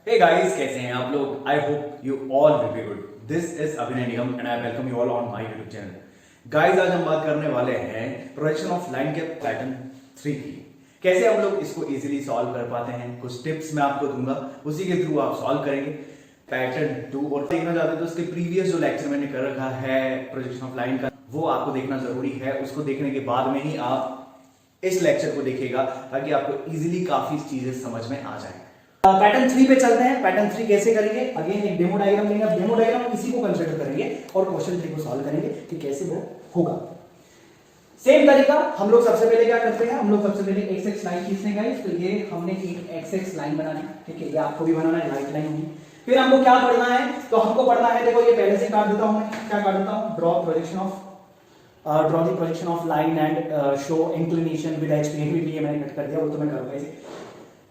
Hey guys, कैसे हैं आप लोग? I hope you all will be good. This is अभिनय निगम and I welcome you all on my YouTube channel. Guys, आज हम बात करने वाले हैं प्रोजेक्शन ऑफ लाइन के पैटर्न 3 की। कैसे हम लोग इसको इजीली सॉल्व कर पाते हैं, कुछ टिप्स मैं आपको दूंगा, उसी के थ्रू आप सॉल्व करेंगे। पैटर्न 2 और देखना चाहते हैं तो उसके प्रीवियस जो लेक्चर मैंने कर रखा है प्रोजेक्शन ऑफ लाइन का, वो आपको देखना जरूरी है। उसको देखने के बाद में ही आप इस लेक्चर को देखिएगा ताकि आपको इजीली काफी चीजें समझ में आ जाए। पैटर्न 3 पे चलते हैं। पैटर्न 3 कैसे करेंगे? अगेन एक डेमो डायग्राम लेंगे। अब डेमो डायग्राम इसी को कंसीडर करेंगे और क्वेश्चन 3 को सॉल्व करेंगे कि कैसे वो होगा। सेम तरीका हम लोग सबसे पहले क्या करते हैं, हम लोग सबसे पहले एक्स एक्स लाइन खींचने गए, तो ये हमने एक एक्स एक्स लाइन बनानी है, ठीक है, ये आपको भी बनाना है, लाइट लाइन होगी। फिर हमको क्या पढ़ना है, तो हमको पढ़ना है, देखो ये पहले से काट देता हूं मैं, क्या काट देता हूं, draw the projection of line and show inclination with H P, ये मैंने कट कर दिया, वो तो मैं करूंगा इसे।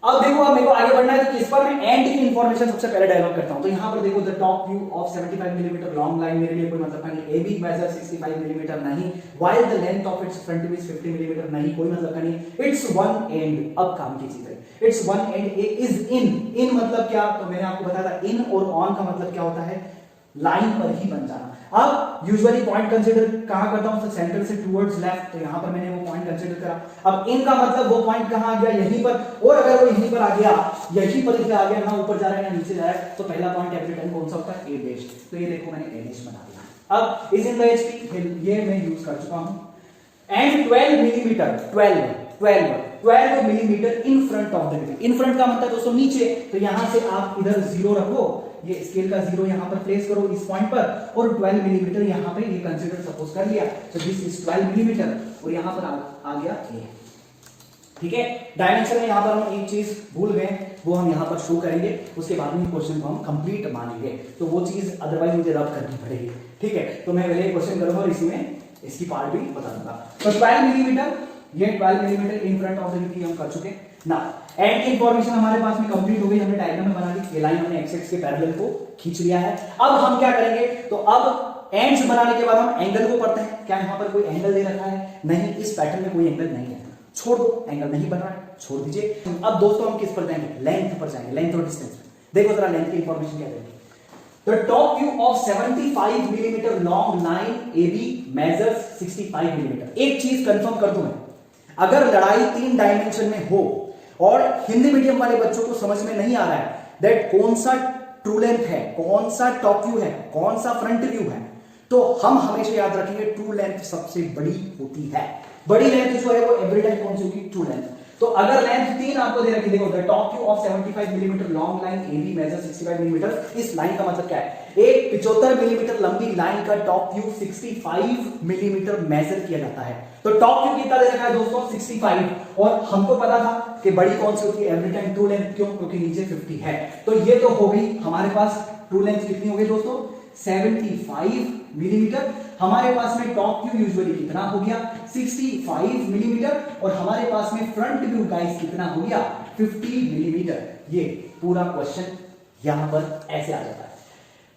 अब देखो, अब मेरे को आगे बढ़ना है, तो किस पर मैं एंड की इंफॉर्मेशन सबसे पहले डेवलप करता हूं। तो यहां पर देखो, the top view of 75 millimetre long line, मेरे लिए कोई मतलब नहीं। एबी मेजर 65 मिलीमीटर नहीं, while the length of its front view is 50 millimetre नहीं, कोई मतलब नहीं। इट्स वन एंड, अब काम की चीज है, it's one and is in मतलब क्या, तो मैंने आपको बताया था इन और ऑन का मतलब क्या होता है, लाइन पर ही बन जाना। अब यूजुअली पॉइंट कंसीडर कहां करता हूं, सेंटर से टुवर्ड्स लेफ्ट, तो यहां पर मैंने वो पॉइंट कंसीडर करा। अब इन का मतलब वो पॉइंट कहां आ गया, यहीं पर, और अगर वो यहीं पर आ गया, यहीं पर आ गया ना, ऊपर जा रहा है ना नीचे जा रहा है, तो पहला पॉइंट एवरी टाइम कौन सा होता है, ए डैश। तो ये देखो मैंने ए डैश बना दिया। अब इज इन द एचपी, ये मैं यूज कर चुका हूं। And 12 millimetre 12 millimetre in front of the degree. In front का मतलब दोस्तों नीचे, तो यहां से आप इधर जीरो रखो, ये स्केल का जीरो यहां पर प्लेस करो इस पॉइंट पर, और 12 मिलीमीटर यहां पे ये कंसीडर सपोज कर लिया, तो दिस इज 12 मिलीमीटर, और यहां पर आ गया ए, ठीक है। डायमेंशन में यहां पर हम एक चीज भूल गए, वो हम यहां पर शो करेंगे, उसके बाद में क्वेश्चन को हम कंप्लीट मानेंगे, तो वो चीज अदरवाइज मुझे रब करनी पड़ेगी, ठीक है। तो मैं पहले क्वेश्चन करूंगा और इसी में इसकी पार्ट भी बता दूंगा। तो 12 मिलीमीटर, ये 12 millimetre in front of the degree हम कर चुके ना। एंड की इंफॉर्मेशन हमारे पास में कंप्लीट हो गई, हमने डायग्राम में बना दी, ये लाइन हमने एक्स एक्स के पैरेलल को खींच लिया है। अब हम क्या करेंगे, तो अब एंड्स बनाने के बाद हम एंगल को पढ़ते हैं। क्या यहां पर कोई एंगल दे रखा है? नहीं, इस पैटर्न में कोई एंगल नहीं है, छोड़ दो, एंगल नहीं बन रहा है, छोड़ दीजिए। अब दोस्तों हम किस पर जाएंगे, लेंथ पर जाएंगे, लेंथ और डिस्टेंस। देखो जरा लेंथ की इंफॉर्मेशन क्या देंगे। The top view of 75 millimetre long line AB measures 65 millimetre. एक चीज कंफर्म कर दूं मैं, अगर लड़ाई 3 डायमेंशन में हो और हिंदी मीडियम वाले बच्चों को समझ में नहीं आ रहा है दैट कौन सा ट्रू लेंथ है, कौन सा टॉप व्यू है, कौन सा फ्रंट व्यू है, तो हम हमेशा याद रखेंगे ट्रू लेंथ सबसे बड़ी होती है। बड़ी लेंथ जो है वो एवरी टाइम कौन सी होगी, ट्रू लेंथ। तो अगर लेंथ 3 आपको दे रखी, देखो the top view of 75 millimetre long line AB measure 65 millimetre, इस लाइन का मतलब क्या है, एक 75 मिलीमीटर लंबी लाइन का टॉप व्यू 65 मिलीमीटर मेजर किया जाता है। तो टॉप व्यू कितना दे रखा है दोस्तों, 65, और हमको पता था कि बड़ी कौन सी होती है, एवरी टाइम ट्रू लेंथ, क्यों, क्योंकि नीचे 50 है। तो ये तो हो गई हमारे पास ट्रू लेंथ कितनी हो गई दोस्तों, 75 मिलीमीटर। हमारे पास में टॉप व्यू यूजुअली कितना हो गया, 65 मिलीमीटर, और हमारे पास में फ्रंट व्यू गाइस कितना हो गया, 50 मिलीमीटर। ये पूरा क्वेश्चन यहां पर ऐसे आ जाता है,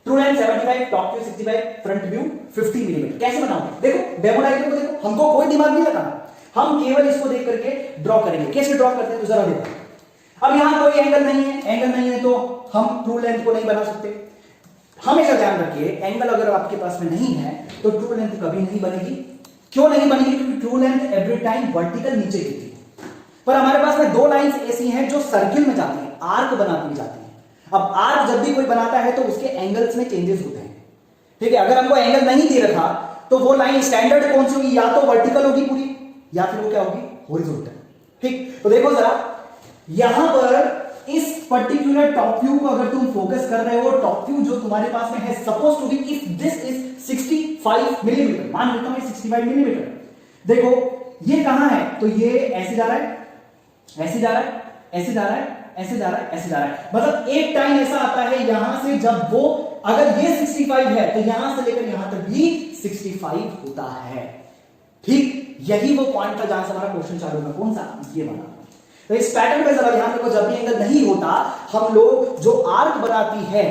true length 75, top view 65, front view 50 millimetre. कैसे बनाओगे, देखो डेमो डायग्राम को देखो, हमको कोई दिमाग नहीं लगाना, हम केवल इसको देख करके ड्रॉ करेंगे। कैसे ड्रॉ करते हैं तो जरा देखो। अब यहां कोई एंगल नहीं है, तो हम ट्रू लेंथ को नहीं बना सकते। हमेशा ध्यान रखिए, एंगल अगर आपके पास में नहीं है तो ट्रू लेंथ कभी नहीं बनेगी। क्यों नहीं बनेगी, क्योंकि true length every time vertical नीचे गिरती है। पर हमारे पास में 2 लाइंस ऐसी हैं जो सर्किल में जाती हैं, आर्क बनाती जाती हैं। अब आर्क जब भी कोई बनाता है तो उसके एंगल्स में चेंजेस होते हैं, ठीक है। अगर हमको एंगल नहीं दे रखा तो वो लाइन स्टैंडर्ड कौन सी होगी, या तो वर्टिकल होगी पूरी, या फिर वो क्या होगी, हॉरिजॉन्टल, ठीक। तो देखो जरा, यहां पर इस पर्टिकुलर टॉप व्यू को अगर तुम फोकस कर रहे हो, टॉप व्यू जो तुम्हारे पास में है suppose to be, if this is 65 millimetre, मान लेता हूं 65 मिलीमीटर। देखो ये कहां है, तो ये ऐसे जा रहा है, ऐसे जा रहा है, ऐसे जा रहा है, ऐसे जा रहा है, ऐसे जा रहा है। मतलब एक टाइम ऐसा आता है यहां से, जब वो अगर ये 65 है तो यहां से लेकर यहां तक भी 65 होता है, ठीक। यही वो पॉइंट था जहां से हमारा क्वेश्चन चालू होगा, कौन सा, ये वाला। तो इस पैटर्न में जरा ध्यान रखो, जब भी एंगल नहीं होता, हम लोग जो आर्क बनाती है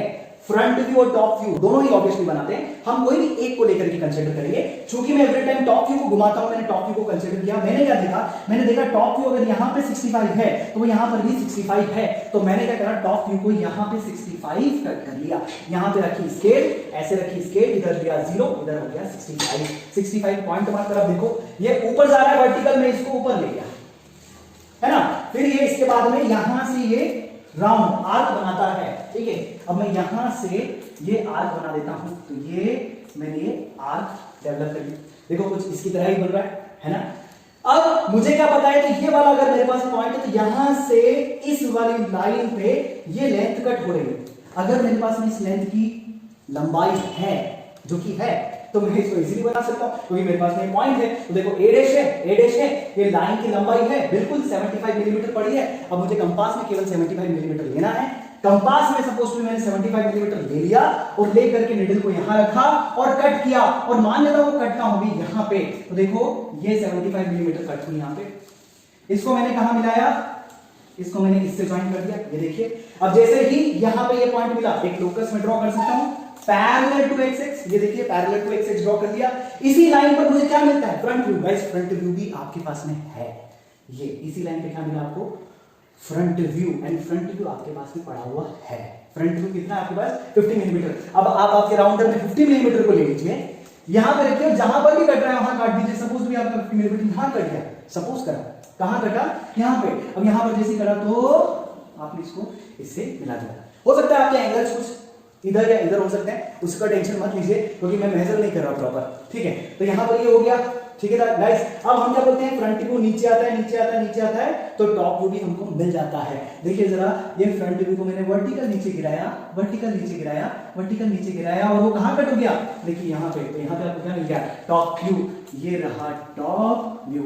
फ्रंट व्यू और टॉप व्यू दोनों ही ऑब्वियसली बनाते हैं, हम कोई भी एक को लेकर के कंसीडर करेंगे। चूंकि मैं एवरी टाइम टॉप व्यू को घुमाता हूं, मैंने टॉप व्यू को कंसीडर किया, मैंने क्या देखा, मैंने देखा टॉप व्यू अगर यहां पे 65 है तो वो यहां पर भी 65 है, तो मैंने क्या करा, टॉप व्यू को यहां पे 65 कट कर लिया, यहां पे रखी स्केल, ऐसे रखी स्केल, इधर दिया 0, इधर हो गया 65 पॉइंट मार्क करा। देखो ये ऊपर जा रहा है वर्टिकल में, इसको ऊपर ले गया है ना। फिर ये इसके बाद में यहां से ये राउंड आर्क बनाता है, ठीक है। अब मैं यहां से ये आर्क बना देता हूं, तो ये मैंने ये आर्क डेवलप कर लिया, देखो कुछ इसकी तरह ही बन रहा है ना। अब मुझे क्या पता है कि ये वाला अगर मेरे पास पॉइंट है तो यहां से इस वाली लाइन पे ये लेंथ कट हो रही है। अगर मेरे पास में इस लेंथ की लंबाई है, जो कि है, तो मैं इसको इजीली बना सकता हूं, क्योंकि मेरे पास में पॉइंट है। तो देखो ए डैश है, ये लाइन की लंबाई है, बिल्कुल 75 मिलीमीटर पड़ी है। अब मुझे कंपास में केवल 75 मिलीमीटर लेना है। कंपास में सपोज टू मैंने 75 मिलीमीटर ले लिया और ले करके निडल को यहां रखा और कट किया, और मान लेता हूं वो कट कहां होगी, यहां पे। तो देखो ये 75 मिलीमीटर कट हुई यहां पे। इसको मैंने कहां मिलाया, इसको मैंने इससे ज्वाइन कर दिया, ये देखिए। अब जैसे ही यहां पे ये पॉइंट मिला, एक लोकस में ड्रॉ कर सकता हूं पैरेलल टू एक्स, ये देखिए पैरेलल टू एक्स ड्रॉ कर दिया। इसी लाइन पर मुझे क्या मिलता है, front view. Guys front view भी आपके पास में है, ये इसी लाइन पे क्या मिला आपको, front view. And front view आपके पास में पड़ा हुआ है। फ्रंट व्यू कितना है आपके पास, 50 मिलीमीटर। अब आप आपके राउंडर में 50 मिलीमीटर को ले लीजिए, यहां पे रखिए, जहां पर भी कट रहा है वहां काट दीजिए। सपोज भी आपका 50 मिलीमीटर यहां कट गया, सपोज करा, कहां कटा, यहां पे। अब यहां पर जैसे करा तो आपने इसको इससे मिला दिया। हो सकता है आपके एंगल्स कुछ इधर या इधर हो सकते हैं, उसका टेंशन मत लीजिए, क्योंकि मैं मेजर नहीं कर रहा प्रॉपर, ठीक है। तो यहां पर ये हो गया, ठीक है गाइस। अब हम क्या बोलते हैं, फ्रंट व्यू नीचे आता है, नीचे आता है, नीचे आता है, तो टॉप व्यू भी हमको मिल जाता है। देखिए जरा, ये फ्रंट व्यू को मैंने वर्टिकल नीचे गिराया, वर्टिकल नीचे गिराया, वर्टिकल नीचे गिराया, और वो कहां कट हो गया, देखिए यहां पे। तो यहां पे आपको क्या मिल गया, टॉप व्यू। ये रहा टॉप व्यू,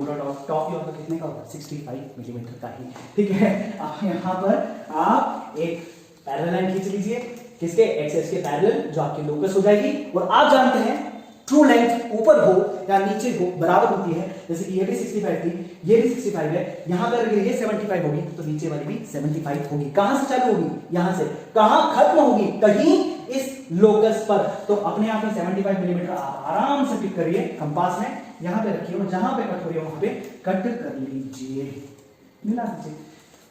टॉप व्यू आपका कितने का होगा, 65 मिलीमीटर का ही, ठीक है। अब यहां पर आप एक पैरेलल लाइन खींच लीजिए, किसके, एक्स के पैरेलल, जो आपकी लोकस हो जाएगी। और आप जानते हैं ट्रू लेंथ ऊपर हो या नीचे हो बराबर होती है। जैसे कि ये भी 65 थी, ये भी 65 है, यहां पर ये 75 होगी तो नीचे वाली भी 75 होगी। कहां से चालू होगी, यहां से। कहां खत्म होगी, कहीं इस लोकस पर। तो अपने आप में 75 मिलीमीटर आप आराम से पिक करिए कंपास में, यहां पे रखिए, और जहां पे कट हो रही है वहां पे कट कर लीजिए, मिला दीजिए।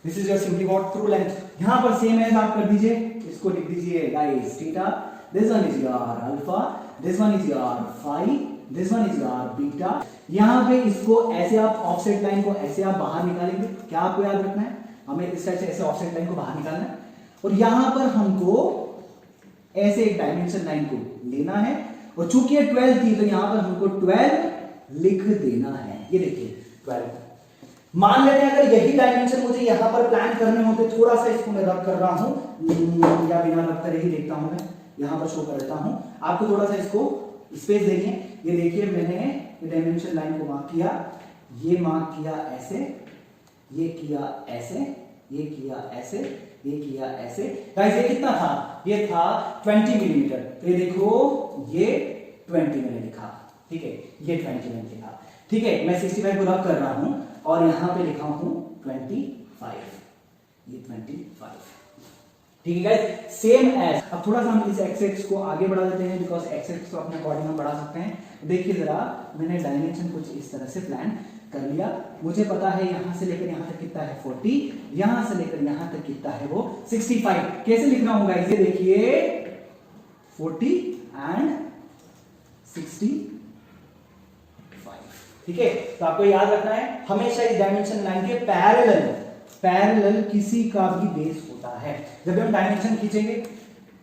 This is your simply what true length. यहां पर सेम एज आप कर दीजिए, इसको लिख दीजिए guys theta, this one is your alpha, this one is your phi, this one is your beta. यहां पे इसको ऐसे आप ऑफसेट लाइन को ऐसे आप बाहर निकालेंगे। क्या आपको याद रखना है, हमें इस टाइप से ऐसे ऑफसेट लाइन को बाहर निकालना है, और यहां पर हमको ऐसे एक डायमेंशन लाइन को लेना है, और चूंकि ये 12 थी तो यहां पर हमको 12 लिख देना है। ये देखिए 12। मान लेते हैं अगर यही डायमेंशन मुझे यहां पर प्लान करने होते, थोड़ा सा इसको मैं रब कर रहा हूं, या बिना रब करे ही देखता हूं, मैं यहां पर शो कर देता हूं आपको, थोड़ा सा इसको स्पेस देंगे। ये देखिए मैंने ये डायमेंशन लाइन को मार्क किया, ये मार्क किया ऐसे, ये किया ऐसे, ये किया ऐसे, ये किया ऐसे। गाइस ये कितना था, ये था 20 मिलीमीटर। तो ये देखो ये 20 मैंने लिखा, ठीक है, ये 20 मैंने लिखा, ठीक है। मैं 65 को रब कर रहा हूं और यहां पे लिखा हूं 25, ये 25, ठीक है गाइस, सेम एज। अब थोड़ा सा हम इस एक्स एक्स को आगे बढ़ा देते हैं, बिकॉज एक्स एक्स को अपने अकॉर्डिंग हम बढ़ा सकते हैं। देखिए जरा, मैंने डायमेंशन कुछ इस तरह से प्लान कर लिया। मुझे पता है यहां से लेकर यहां तक कितना है 40, यहां से लेकर यहां तक कितना है वो 65। कैसे लिख रहा हूं गाइस, ये देखिए 40 एंड 65, ठीक है। तो आपको याद रखना है हमेशा इस डायमेंशन लाइन के पैरेलल किसी का भी बेस होता है। जब हम डायमेंशन खींचेंगे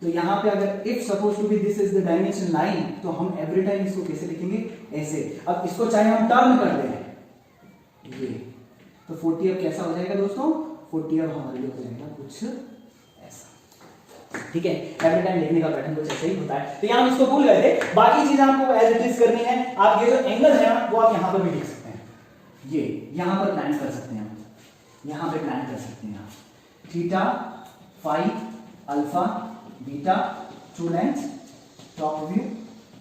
तो यहां पे अगर if suppose to be this is the dimension line, तो हम एवरी टाइम इसको कैसे लिखेंगे, ऐसे। अब इसको चाहे हम टर्न कर दें ये, तो 40 अब कैसा हो जाएगा दोस्तों, 40 अब हमारे लिए हो जाएगा कुछ ऐसा, ठीक है। एवरी टाइम लिखने का पैटर्न कुछ ऐसे ही होता है। तो यहां हम इसको भूल गए थे, बाकी चीजें आपको एज इट इज करनी है। आप ये जो एंगल है ना वो आप यहां पर भी लिख सकते हैं, ये यहां पर प्लान कर सकते हैं, यहां पे प्लान कर सकते हैं आप। Theta, phi, alpha, beta, true length, top view,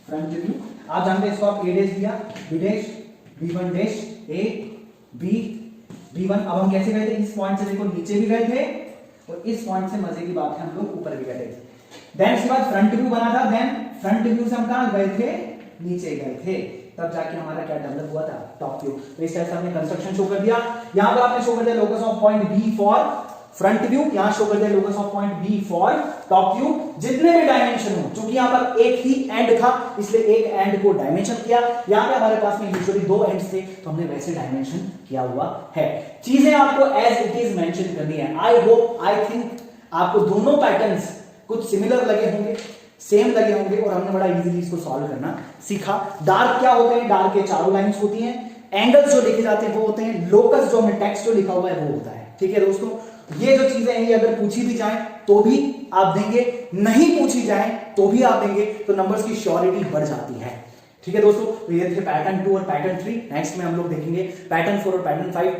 front view. आप जानते हैं इसको आप ए डैश दिया, B dash, B1 dash, A, B, B1। अब हम कैसे गए थे, इस पॉइंट से देखो नीचे भी गए थे, और इस पॉइंट से मजे की बात है हम लोग ऊपर भी गए थे। देन इसके बाद फ्रंट व्यू बना था, देन फ्रंट व्यू से हम कहां गए थे, नीचे गए थे, तब जाके हमारा क्या डेवलप हुआ था, टॉप व्यू। तो इस टाइप से हमने कंस्ट्रक्शन शो कर दिया। यहां पर आपने शो कर दिया locus of point B for front view, यहां शो कर दिया locus of point B for top view. जितने भी डायमेंशन हो, क्योंकि यहां पर एक ही एंड था इसलिए एक एंड को डायमेंशन किया। यहां पे हमारे पास में यूजुअली दो एंड्स थे तो हमने वैसे डायमेंशन किया हुआ है। चीजें आपको एज इट इज मेंशन करनी है। आई होप, आई थिंक आपको दोनों पैटर्न्स कुछ सिमिलर लगे होंगे, सेम लगे होंगे और हमने बड़ा इजीली इसको सॉल्व करना सीखा। डार्क क्या होते हैं, डार्क के चारों लाइंस होती हैं, एंगल्स जो लिखे जाते हैं वो होते हैं, लोकस जो हमें टेक्स्ट जो लिखा हुआ है वो होता है। ठीक है दोस्तों, ये जो चीजें हैं ये अगर पूछी भी जाए तो भी आप देंगे, नहीं पूछी जाए तो भी आप देंगे, तो नंबर्स की श्योरिटी बढ़ जाती है। ठीक है दोस्तों, तो ये थे पैटर्न 2 और पैटर्न 3। नेक्स्ट में हम लोग देखेंगे पैटर्न 4 और पैटर्न 5।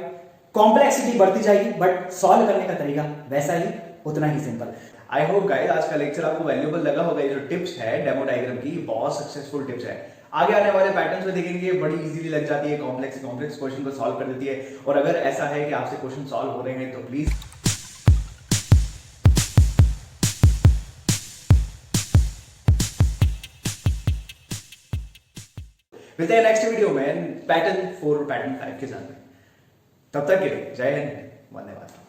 कॉम्प्लेक्सिटी बढ़ती जाएगी बट सॉल्व करने का तरीका वैसा ही, उतना ही सिंपल। आई होप गाइस आज का लेक्चर आपको वैल्यूएबल लगा होगा। ये जो टिप्स है डेमो डायग्राम की, बहुत सक्सेसफुल टिप्स है। आगे आने वाले पैटर्न्स में देखेंगे बड़ी इजीली लग जाती है, कॉम्प्लेक्स क्वेश्चन को सॉल्व कर देती है। और अगर ऐसा है कि आपसे क्वेश्चन सॉल्व हो रहे हैं तो प्लीज मिलते हैं नेक्स्ट वीडियो में पैटर्न 4 और पैटर्न 5 के साथ। तब तक के लिए जय हिंद, वंदे मातरम।